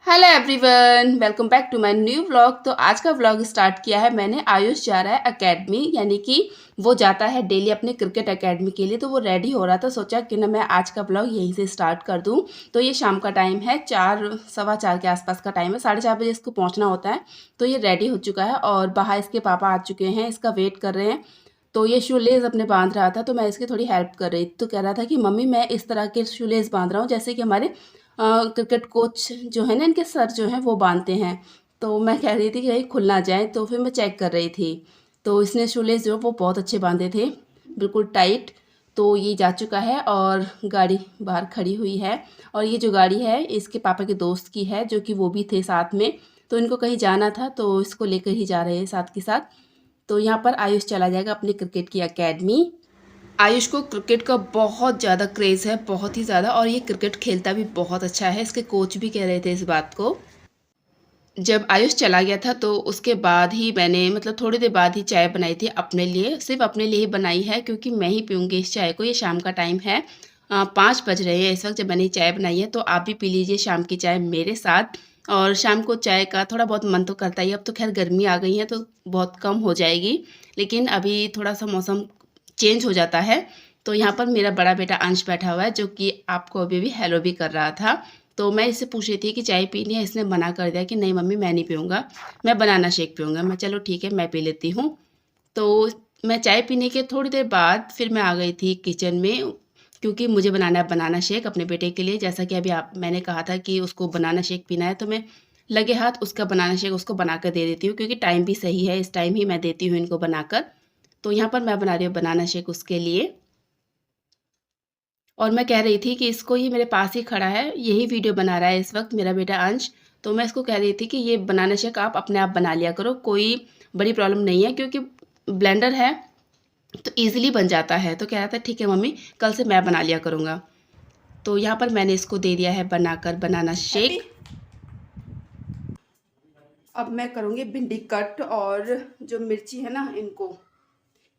Hello everyone, welcome back to my new vlog. तो आज का व्लॉग स्टार्ट किया है मैंने। आयुष जा रहा है एकेडमी, यानी कि वो जाता है डेली अपने क्रिकेट एकेडमी के लिए। तो वो रेडी हो रहा था, सोचा कि ना मैं आज का व्लॉग यहीं से स्टार्ट कर दूं। तो ये शाम का टाइम है, 4 सवा 4 के आसपास का टाइम है, 4:30 बजे इसको पहुंचना होता है। तो ये रेडी हो चुका है और बाहर इसके पापा आ चुके हैं, इसका वेट कर रहे हैं। तो ये शूलेस अपने बांध रहा था, तो मैं इसकी थोड़ी हेल्प कर रही थी। तो कह रहा था कि मम्मी मैं इस तरह के शूलेस बांध रहा हूँ जैसे कि हमारे क्रिकेट कोच जो है ना, इनके सर जो हैं वो बांधते हैं। तो मैं कह रही थी कि कहीं खुल ना जाए, तो फिर मैं चेक कर रही थी। तो इसने शूलेस जो वो बहुत अच्छे बांधे थे, बिल्कुल टाइट। तो ये जा चुका है और गाड़ी बाहर खड़ी हुई है। और ये जो गाड़ी है इसके पापा के दोस्त की है, जो कि वो भी थे साथ में। तो इनको कहीं जाना था तो इसको लेकर ही जा रहे हैं साथ के साथ। तो यहाँ पर आयुष चला जाएगा अपनी क्रिकेट की एकेडमी। आयुष को क्रिकेट का बहुत ज़्यादा क्रेज़ है, बहुत ही ज़्यादा। और ये क्रिकेट खेलता भी बहुत अच्छा है, इसके कोच भी कह रहे थे इस बात को। जब आयुष चला गया था तो उसके बाद ही मैंने, मतलब थोड़ी देर बाद ही चाय बनाई थी अपने लिए, सिर्फ अपने लिए ही बनाई है क्योंकि मैं ही पीऊँगी इस चाय को। ये शाम का टाइम है, 5 बज रहे हैं इस वक्त जब मैंने ये चाय बनाई है। तो आप भी पी लीजिए शाम की चाय मेरे साथ। और शाम को चाय का थोड़ा बहुत मन तो करता ही है। अब तो खैर गर्मी आ गई है तो बहुत कम हो जाएगी, लेकिन अभी थोड़ा सा मौसम चेंज हो जाता है। तो यहाँ पर मेरा बड़ा बेटा अंश बैठा हुआ है, जो कि आपको अभी भी हेलो भी कर रहा था। तो मैं इससे पूछ रही थी कि चाय पीनी है, इसने मना कर दिया कि नहीं मम्मी मैं नहीं पीऊँगा, मैं बनाना शेक पीऊँगा। मैं चलो ठीक है मैं पी लेती हूँ। तो मैं चाय पीने के थोड़ी देर बाद फिर मैं आ गई थी किचन में, क्योंकि मुझे बनाना है बनाना शेक अपने बेटे के लिए। जैसा कि अभी आप मैंने कहा था कि उसको बनाना शेक पीना है, तो मैं लगे हाथ उसका बनाना शेक उसको बनाकर दे देती हूँ, क्योंकि टाइम भी सही है, इस टाइम ही मैं देती हूँ इनको बनाकर। तो यहाँ पर मैं बना रही हूँ बनाना शेक उसके लिए। और मैं कह रही थी कि इसको, ये मेरे पास ही खड़ा है, यही वीडियो बना रहा है इस वक्त मेरा बेटा अंश। तो मैं इसको कह रही थी कि ये बनाना शेक आप अपने आप बना लिया करो, कोई बड़ी प्रॉब्लम नहीं है, क्योंकि ब्लेंडर है तो ईज़िली बन जाता है। तो कह रहा था ठीक है मम्मी, कल से मैं बना लिया करूँगा। तो यहाँ पर मैंने इसको दे दिया है बनाकर बनाना शेक। अब मैं करूँगी भिंडी कट, और जो मिर्ची है ना इनको,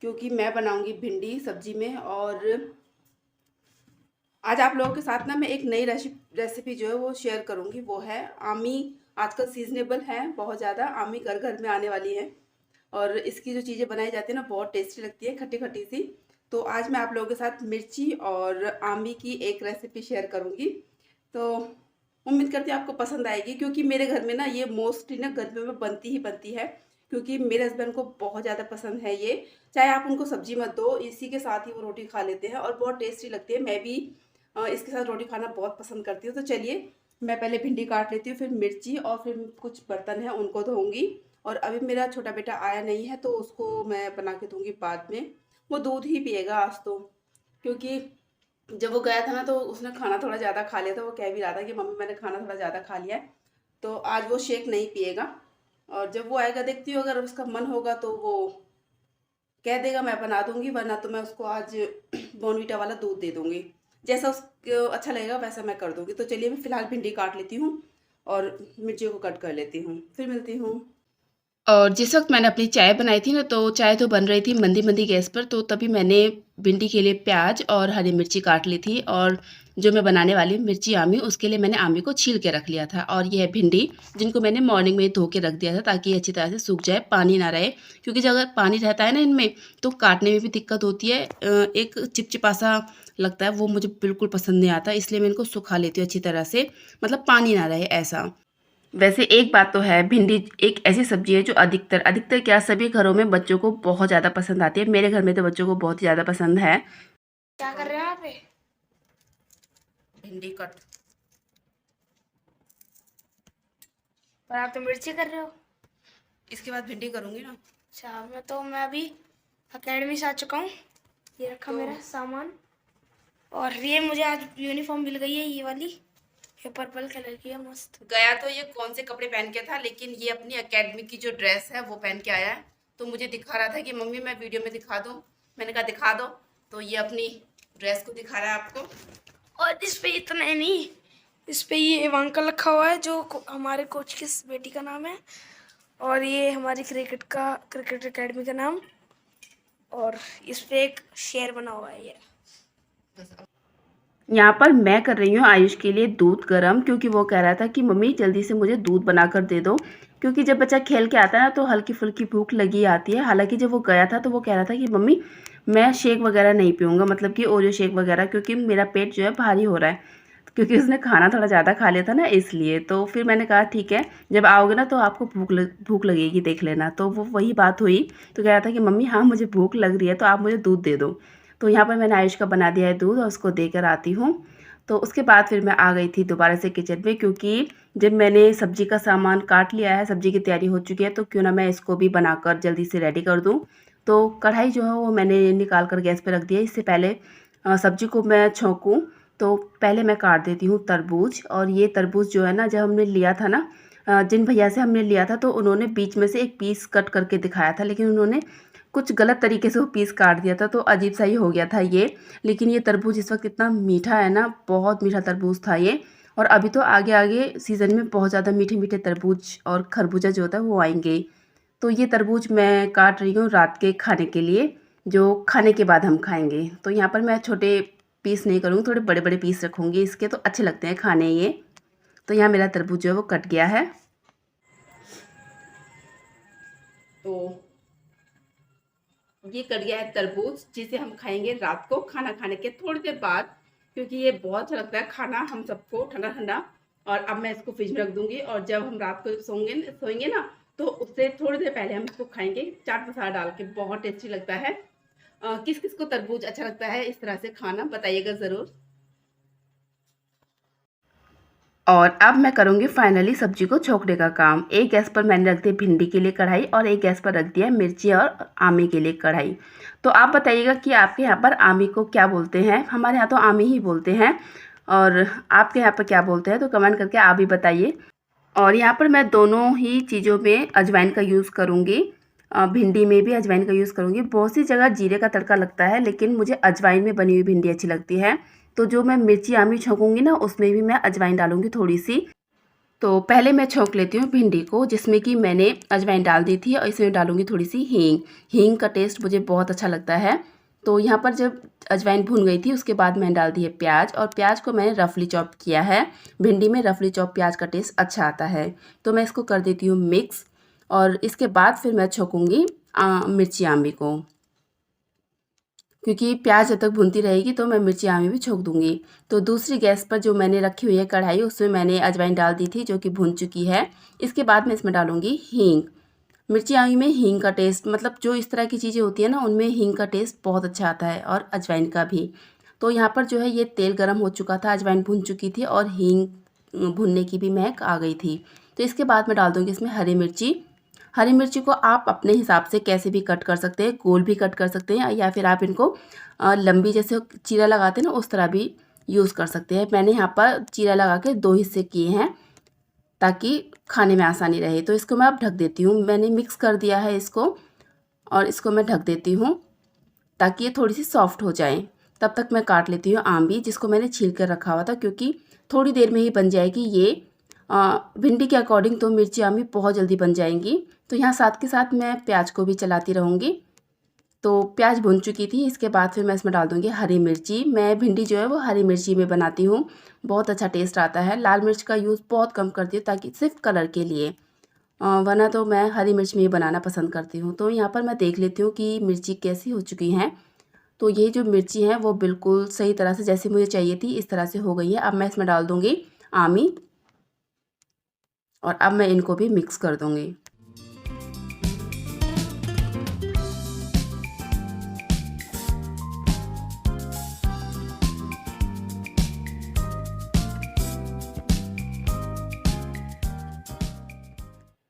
क्योंकि मैं बनाऊँगी भिंडी सब्जी में। और आज आप लोगों के साथ ना मैं एक नई रेसिपी जो है वो शेयर करूंगी, वो है आमी। आजकल सीजनेबल है बहुत ज़्यादा, आमी घर घर में आने वाली है। और इसकी जो चीज़ें बनाई जाती है ना बहुत टेस्टी लगती है, खट्टी खट्टी सी। तो आज मैं आप लोगों के साथ मिर्ची और आमी की एक रेसिपी शेयर करूंगी। तो उम्मीद करती हूँ आपको पसंद आएगी, क्योंकि मेरे घर में ना ये मोस्टली ना गर्मियों में बनती ही बनती है, क्योंकि मेरे हस्बैंड को बहुत ज़्यादा पसंद है ये। चाहे आप उनको सब्जी मत दो, इसी के साथ ही वो रोटी खा लेते हैं और बहुत टेस्टी लगती है। मैं भी इसके साथ रोटी खाना बहुत पसंद करती हूँ। तो चलिए मैं पहले भिंडी काट लेती हूँ, फिर मिर्ची, और फिर कुछ बर्तन हैं उनको धोऊंगी। और अभी मेरा छोटा बेटा आया नहीं है तो उसको मैं बना के दूंगी बाद में। वो दूध ही पिएगा आज तो, क्योंकि जब वो गया था ना तो उसने खाना थोड़ा ज़्यादा खा लिया था। वो कह भी रहा था कि मम्मी मैंने खाना थोड़ा ज़्यादा खा लिया है। तो आज वो शेक नहीं पिएगा। और जब वो आएगा देखती हूँ, अगर उसका मन होगा तो वो कह देगा मैं बना दूंगी, वरना तो मैं उसको आज बॉर्नवीटा वाला दूध दे दूंगी। जैसा उसको अच्छा लगेगा वैसा मैं कर दूंगी। तो चलिए मैं फ़िलहाल भिंडी काट लेती हूँ और मिर्चियों को कट कर लेती हूँ, फिर मिलती हूँ। और जिस वक़्त मैंने अपनी चाय बनाई थी ना, तो चाय तो बन रही थी मंदी-मंदी गैस पर, तो तभी मैंने भिंडी के लिए प्याज और हरी मिर्ची काट ली थी। और जो मैं बनाने वाली हूँ मिर्ची आमी, उसके लिए मैंने आमी को छील के रख लिया था। और ये है भिंडी, जिनको मैंने मॉर्निंग में ही धो के रख दिया था ताकि ये अच्छी तरह से सूख जाए, पानी ना रहे। क्योंकि जब अगर पानी रहता है ना इनमें, तो काटने में भी दिक्कत होती है। एक चिपचिपा-सा लगता है, वो मुझे बिल्कुल पसंद नहीं आता, इसलिए मैं इनको सुखा लेती हूँ अच्छी तरह से, मतलब पानी ना रहे ऐसा। वैसे एक बात तो है, भिंडी एक ऐसी सब्जी है जो अधिकतर अधिकतर क्या सभी घरों में बच्चों को बहुत ज़्यादा पसंद आती है। मेरे घर में तो बच्चों को बहुत ही ज़्यादा पसंद है। क्या कर रहे हो आप? भिंडी कट। पर आप तो मिर्ची कर रहे हो। इसके बाद भिंडी करूँगी ना। अच्छा, मैं अभी अकेडमी से आ चुका हूँ। ये रखा तो मेरा सामान। और ये मुझे आज यूनिफॉर्म मिल गई है, ये वाली, ये पर्पल कलर की है, मस्त। गया तो ये कौन से कपड़े पहन के था, लेकिन ये अपनी एकेडमी की जो ड्रेस है वो पहन के आया है। तो मुझे दिखा रहा था कि मम्मी मैं वीडियो में दिखा दूँ, मैंने कहा दिखा दो। तो ये अपनी ड्रेस को दिखा रहा है आपको। और इस पे इतना ही नहीं, इस पे ये इवांका लिखा हुआ है, जो हमारे कोच की बेटी का नाम है। और ये हमारी क्रिकेट एकेडमी का नाम। और इस पे एक शेर बना हुआ है ये। यहाँ पर मैं कर रही हूँ आयुष के लिए दूध गरम, क्योंकि वो कह रहा था कि मम्मी जल्दी से मुझे दूध बनाकर दे दो, क्योंकि जब बच्चा खेल के आता है ना तो हल्की फुल्की भूख लगी आती है। हालांकि जब वो गया था तो वो कह रहा था कि मम्मी मैं शेक वगैरह नहीं पीऊँगा, मतलब कि ओरियो शेक वगैरह, क्योंकि मेरा पेट जो है भारी हो रहा है, क्योंकि उसने खाना थोड़ा ज़्यादा खा लिया था ना इसलिए। तो फिर मैंने कहा ठीक है, जब आओगे ना तो आपको भूख लगेगी, देख लेना। तो वो वही बात हुई, तो कह रहा था कि मम्मी हाँ मुझे भूख लग रही है तो आप मुझे दूध दे दो। तो यहाँ पर मैंने आयुष का बना दिया है दूध और उसको देकर आती हूँ। तो उसके बाद फिर मैं आ गई थी दोबारा से किचन में, क्योंकि जब मैंने सब्ज़ी का सामान काट लिया है, सब्ज़ी की तैयारी हो चुकी है, तो क्यों ना मैं इसको भी बनाकर जल्दी से रेडी कर दूँ। तो कढ़ाई जो है वो मैंने निकाल कर गैस पे रख दिया। इससे पहले सब्ज़ी को मैं छौंकूँ तो पहले मैं काट देती हूँ तरबूज। और ये तरबूज जो है ना, जब हमने लिया था ना, जिन भैया से हमने लिया था तो उन्होंने बीच में से एक पीस कट करके दिखाया था, लेकिन उन्होंने कुछ गलत तरीके से वो पीस काट दिया था, तो अजीब सा ही हो गया था ये। लेकिन ये तरबूज इस वक्त इतना मीठा है ना, बहुत मीठा तरबूज था ये। और अभी तो आगे आगे सीज़न में बहुत ज़्यादा मीठे मीठे तरबूज और खरबूजा जो होता है वो आएंगे। तो ये तरबूज मैं काट रही हूँ रात के खाने के लिए, जो खाने के बाद हम खाएंगे। तो यहाँ पर मैं छोटे पीस नहीं करूँगी, थोड़े बड़े बड़े पीस रखूँगी इसके, तो अच्छे लगते हैं खाने ये। तो यहाँ मेरा तरबूज जो है वो कट गया है। तो ये कट गया है तरबूज, जिसे हम खाएंगे रात को खाना खाने के थोड़ी देर बाद, क्योंकि ये बहुत अच्छा लगता है खाना हम सबको ठंडा ठंडा। और अब मैं इसको फ्रिज में रख दूंगी, और जब हम रात को सोएंगे ना, तो उससे थोड़ी देर पहले हम इसको खाएंगे चाट मसाला डाल के, बहुत टेस्टी लगता है। किस किस को तरबूज अच्छा लगता है इस तरह से खाना, बताइएगा ज़रूर। और अब मैं करूँगी फाइनली सब्जी को छोंकने का काम। एक गैस पर मैंने रख दी भिंडी के लिए कढ़ाई, और एक गैस पर रख दिया मिर्ची और आमी के लिए कढ़ाई। तो आप बताइएगा कि आपके यहाँ पर आमी को क्या बोलते हैं। हमारे यहाँ तो आमी ही बोलते हैं, और आपके यहाँ पर क्या बोलते हैं तो कमेंट करके आप भी बताइए। और यहाँ पर मैं दोनों ही चीज़ों में अजवाइन का यूज़ करूँगी। भिंडी में भी अजवाइन का यूज़ करूँगी। बहुत सी जगह जीरे का तड़का लगता है, लेकिन मुझे अजवाइन में बनी हुई भिंडी अच्छी लगती है। तो जो मैं मिर्ची आमी छौंकूँगी ना, उसमें भी मैं अजवाइन डालूँगी थोड़ी सी। तो पहले मैं छौंक लेती हूँ भिंडी को, जिसमें कि मैंने अजवाइन डाल दी थी, और इसमें डालूँगी थोड़ी सी हींग। हींग का टेस्ट मुझे बहुत अच्छा लगता है। तो यहाँ पर जब अजवाइन भून गई थी, उसके बाद मैंने डाल दी है प्याज, और प्याज को मैंने रफली चॉप किया है। भिंडी में रफली चॉप प्याज का टेस्ट अच्छा आता है। तो मैं इसको कर देती हूँ मिक्स, और इसके बाद फिर मैं छौंकूँगी मिर्ची आमी को, क्योंकि प्याज जब तक भूनती रहेगी तो मैं मिर्ची आमी भी छोंक दूँगी। तो दूसरी गैस पर जो मैंने रखी हुई है कढ़ाई, उसमें मैंने अजवाइन डाल दी थी, जो कि भून चुकी है। इसके बाद मैं इसमें डालूँगी हींग। मिर्ची आमी में हींग का टेस्ट, मतलब जो इस तरह की चीज़ें होती है ना, उनमें हींग का टेस्ट बहुत अच्छा आता है, और अजवाइन का भी। तो यहाँ पर जो है ये तेल गर्म हो चुका था, अजवाइन भून चुकी थी, और हींग भुनने की भी महक आ गई थी। तो इसके बाद मैं डाल दूँगी इसमें हरी मिर्ची। हरी मिर्ची को आप अपने हिसाब से कैसे भी कट कर सकते हैं, गोल भी कट कर सकते हैं, या फिर आप इनको लंबी जैसे चीरा लगाते हैं ना, उस तरह भी यूज़ कर सकते हैं। मैंने यहाँ पर चीरा लगा के 2 हिस्से किए हैं, ताकि खाने में आसानी रहे। तो इसको मैं अब ढक देती हूँ। मैंने मिक्स कर दिया है इसको, और इसको मैं ढक देती हूँ ताकि ये थोड़ी सी सॉफ्ट हो जाए। तब तक मैं काट लेती हूँ आम, जिसको मैंने छील कर रखा हुआ था, क्योंकि थोड़ी देर में ही बन जाएगी ये। भिंडी के अकॉर्डिंग तो मिर्ची आमी बहुत जल्दी बन जाएंगी। तो यहाँ साथ के साथ मैं प्याज को भी चलाती रहूँगी। तो प्याज भुन चुकी थी, इसके बाद फिर मैं इसमें डाल दूँगी हरी मिर्ची। मैं भिंडी जो है वो हरी मिर्ची में बनाती हूँ, बहुत अच्छा टेस्ट आता है। लाल मिर्च का यूज़ बहुत कम करती हूँ, ताकि सिर्फ कलर के लिए, वरना तो मैं हरी मिर्च में ही बनाना पसंद करती हूँ। तो यहाँ पर मैं देख लेती हूँ कि मिर्ची कैसी हो चुकी हैं। तो ये जो मिर्ची है वो बिल्कुल सही तरह से, जैसी मुझे चाहिए थी, इस तरह से हो गई है। अब मैं इसमें डाल दूँगी आमी, और अब मैं इनको भी मिक्स कर दूँगी।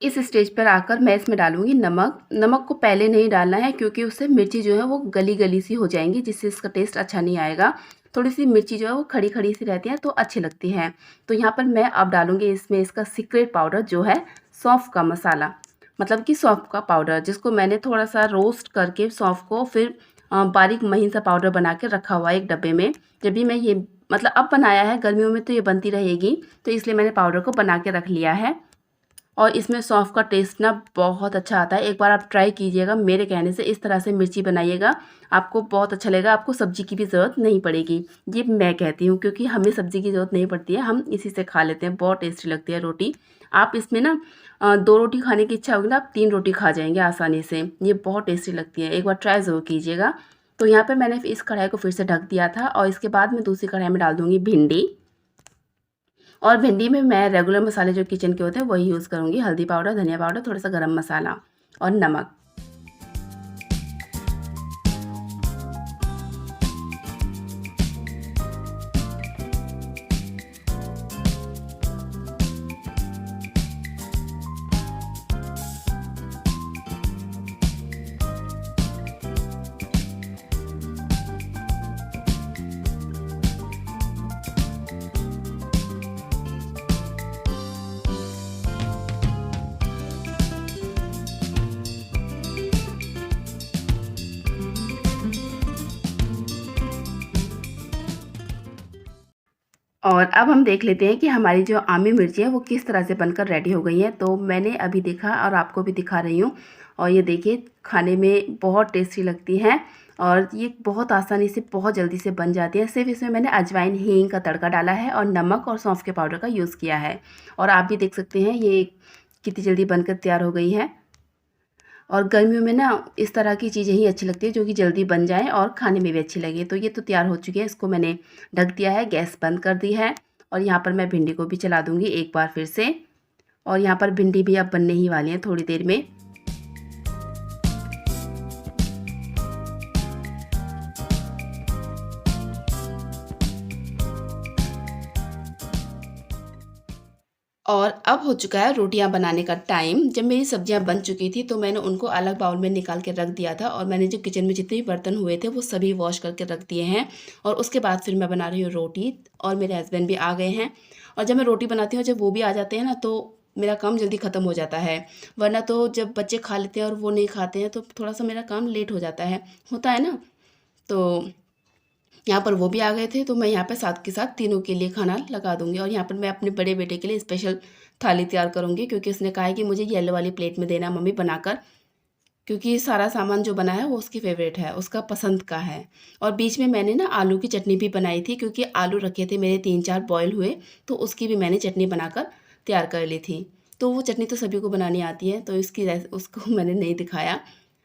इस स्टेज पर आकर मैं इसमें डालूँगी नमक। नमक को पहले नहीं डालना है, क्योंकि उससे मिर्ची जो है वो गली गली सी हो जाएंगी, जिससे इसका टेस्ट अच्छा नहीं आएगा। थोड़ी सी मिर्ची जो है वो खड़ी खड़ी सी रहती है, तो अच्छी लगती है। तो यहाँ पर मैं अब डालूँगी इसमें इसका सीक्रेट पाउडर, जो है सौंफ का मसाला, मतलब कि सौंफ का पाउडर, जिसको मैंने थोड़ा सा रोस्ट करके सौंफ को फिर बारीक महीन सा पाउडर बना के रखा हुआ है एक डब्बे में। जब भी मैं ये, मतलब अब बनाया है, गर्मियों में तो ये बनती रहेगी, तो इसलिए मैंने पाउडर को बना के रख लिया है। और इसमें सौंफ का टेस्ट ना बहुत अच्छा आता है। एक बार आप ट्राई कीजिएगा मेरे कहने से, इस तरह से मिर्ची बनाइएगा, आपको बहुत अच्छा लगेगा, आपको सब्ज़ी की भी ज़रूरत नहीं पड़ेगी। ये मैं कहती हूँ, क्योंकि हमें सब्ज़ी की ज़रूरत नहीं पड़ती है, हम इसी से खा लेते हैं, बहुत टेस्टी लगती है रोटी। आप इसमें ना 2 रोटी खाने की इच्छा होगी ना, आप 3 रोटी खा जाएँगे आसानी से। ये बहुत टेस्टी लगती है, एक बार ट्राई ज़रूर कीजिएगा। तो यहाँ पे मैंने इस कढ़ाई को फिर से ढक दिया था और इसके बाद मैं दूसरी कढ़ाई में डाल दूँगी भिंडी। और भिंडी में मैं रेगुलर मसाले जो किचन के होते हैं वही यूज़ करूँगी, हल्दी पाउडर, धनिया पाउडर, थोड़ा सा गरम मसाला और नमक। और अब हम देख लेते हैं कि हमारी जो आमी मिर्ची है वो किस तरह से बनकर रेडी हो गई हैं। तो मैंने अभी देखा और आपको भी दिखा रही हूँ, और ये देखिए खाने में बहुत टेस्टी लगती हैं और ये बहुत आसानी से बहुत जल्दी से बन जाती है। सिर्फ इसमें मैंने अजवाइन हींग का तड़का डाला है और नमक और सौंफ के पाउडर का यूज़ किया है। और आप भी देख सकते हैं ये कितनी जल्दी बनकर तैयार हो गई है। और गर्मियों में ना इस तरह की चीज़ें ही अच्छी लगती है जो कि जल्दी बन जाएँ और खाने में भी अच्छी लगे। तो ये तो तैयार हो चुकी है, इसको मैंने ढक दिया है, गैस बंद कर दी है और यहाँ पर मैं भिंडी को भी चला दूँगी एक बार फिर से। और यहाँ पर भिंडी भी अब बनने ही वाली है थोड़ी देर में। और अब हो चुका है रोटियां बनाने का टाइम। जब मेरी सब्जियां बन चुकी थी तो मैंने उनको अलग बाउल में निकाल के रख दिया था और मैंने जो किचन में जितने भी बर्तन हुए थे वो सभी वॉश करके रख दिए हैं। और उसके बाद फिर मैं बना रही हूँ रोटी और मेरे हस्बैंड भी आ गए हैं। और जब मैं रोटी बनाती हूँ, जब वो भी आ जाते हैं ना, तो मेरा काम जल्दी ख़त्म हो जाता है। वरना तो जब बच्चे खा लेते हैं और वो नहीं खाते हैं तो थोड़ा सा मेरा काम लेट हो जाता है, होता है ना। तो यहाँ पर वो भी आ गए थे तो मैं यहाँ पे साथ के साथ तीनों के लिए खाना लगा दूँगी। और यहाँ पर मैं अपने बड़े बेटे के लिए स्पेशल थाली तैयार करूँगी, क्योंकि उसने कहा है कि मुझे येलो वाली प्लेट में देना मम्मी बनाकर, क्योंकि सारा सामान जो बना है वो उसकी फ़ेवरेट है, उसका पसंद का है। और बीच में मैंने ना आलू की चटनी भी बनाई थी, क्योंकि आलू रखे थे मेरे 3-4 बॉयल हुए, तो उसकी भी मैंने चटनी बनाकर तैयार कर ली थी। तो वो चटनी तो सभी को बनानी आती है, तो इसकी उसको मैंने नहीं दिखाया।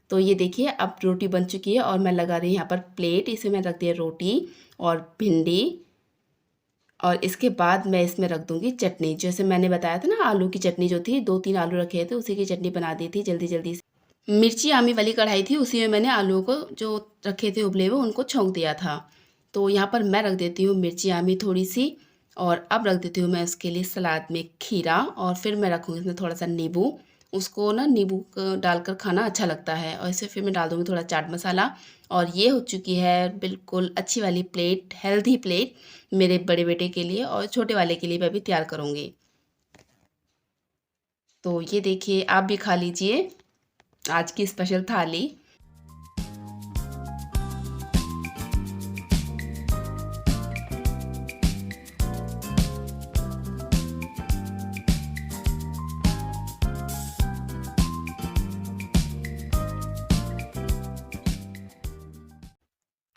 तो ये देखिए अब रोटी बन चुकी है और मैं लगा रही हूँ यहाँ पर प्लेट, इसमें मैं रख दिया रोटी और भिंडी। और इसके बाद मैं इसमें रख दूँगी चटनी, जैसे मैंने बताया था ना, आलू की चटनी जो थी, 2-3 आलू रखे थे उसी की चटनी बना दी थी जल्दी-जल्दी से। मिर्ची आमी वाली कढ़ाई थी, उसी में मैंने आलूओं को जो रखे थे उबले हुए उनको छौंक दिया था। तो यहाँ पर मैं रख देती हूँ मिर्ची आमी थोड़ी-सी, और अब रख देती हूँ मैं उसके लिए सलाद में खीरा, और फिर मैं रखूँगी इसमें थोड़ा-सा नींबू। उसको ना नींबू डालकर खाना अच्छा लगता है। और इसे फिर मैं डाल दूँगी थोड़ा चाट मसाला। और ये हो चुकी है बिल्कुल अच्छी वाली प्लेट, हेल्दी प्लेट मेरे बड़े बेटे के लिए, और छोटे वाले के लिए मैं भी तैयार करूँगी। तो ये देखिए आप भी खा लीजिए आज की स्पेशल थाली।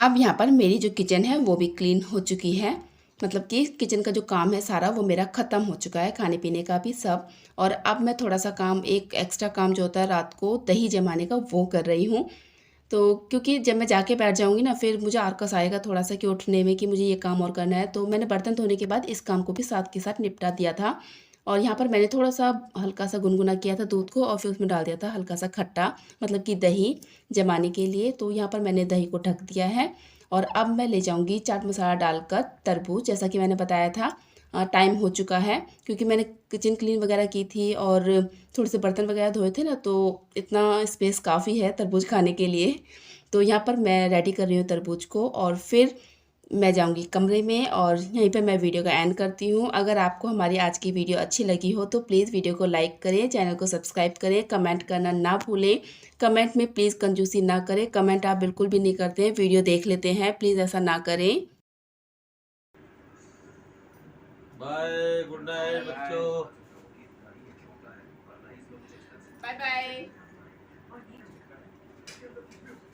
अब यहाँ पर मेरी जो किचन है वो भी क्लीन हो चुकी है, मतलब कि किचन का जो काम है सारा वो मेरा ख़त्म हो चुका है, खाने पीने का भी सब। और अब मैं थोड़ा सा काम, एक एक्स्ट्रा काम जो होता है रात को दही जमाने का, वो कर रही हूँ। तो क्योंकि जब मैं जाके बैठ जाऊँगी ना, फिर मुझे आलस आएगा थोड़ा सा कि उठने में, कि मुझे ये काम और करना है। तो मैंने बर्तन धोने के बाद इस काम को भी साथ के साथ निपटा दिया था। और यहाँ पर मैंने थोड़ा-सा हल्का सा गुनगुना किया था दूध को, और फिर उसमें डाल दिया था हल्का सा खट्टा, मतलब कि दही जमाने के लिए। तो यहाँ पर मैंने दही को ढक दिया है। और अब मैं ले जाऊँगी चाट मसाला डालकर तरबूज, जैसा कि मैंने बताया था। टाइम हो चुका है, क्योंकि मैंने किचन क्लीन वगैरह की थी और थोड़े से बर्तन वगैरह धोए थे ना, तो इतना स्पेस काफ़ी है तरबूज खाने के लिए। तो यहाँ पर मैं रेडी कर रही हूँ तरबूज को, और फिर मैं जाऊँगी कमरे में, और यहीं पे मैं वीडियो का एंड करती हूँ। अगर आपको हमारी आज की वीडियो अच्छी लगी हो तो प्लीज़ वीडियो को लाइक करें, चैनल को सब्सक्राइब करें, कमेंट करना ना भूलें। कमेंट में प्लीज़ कंजूसी ना करें, कमेंट आप बिल्कुल भी नहीं करते हैं, वीडियो देख लेते हैं, प्लीज़ ऐसा ना करें। बाय, गुड नाइट बच्चों। Bye bye.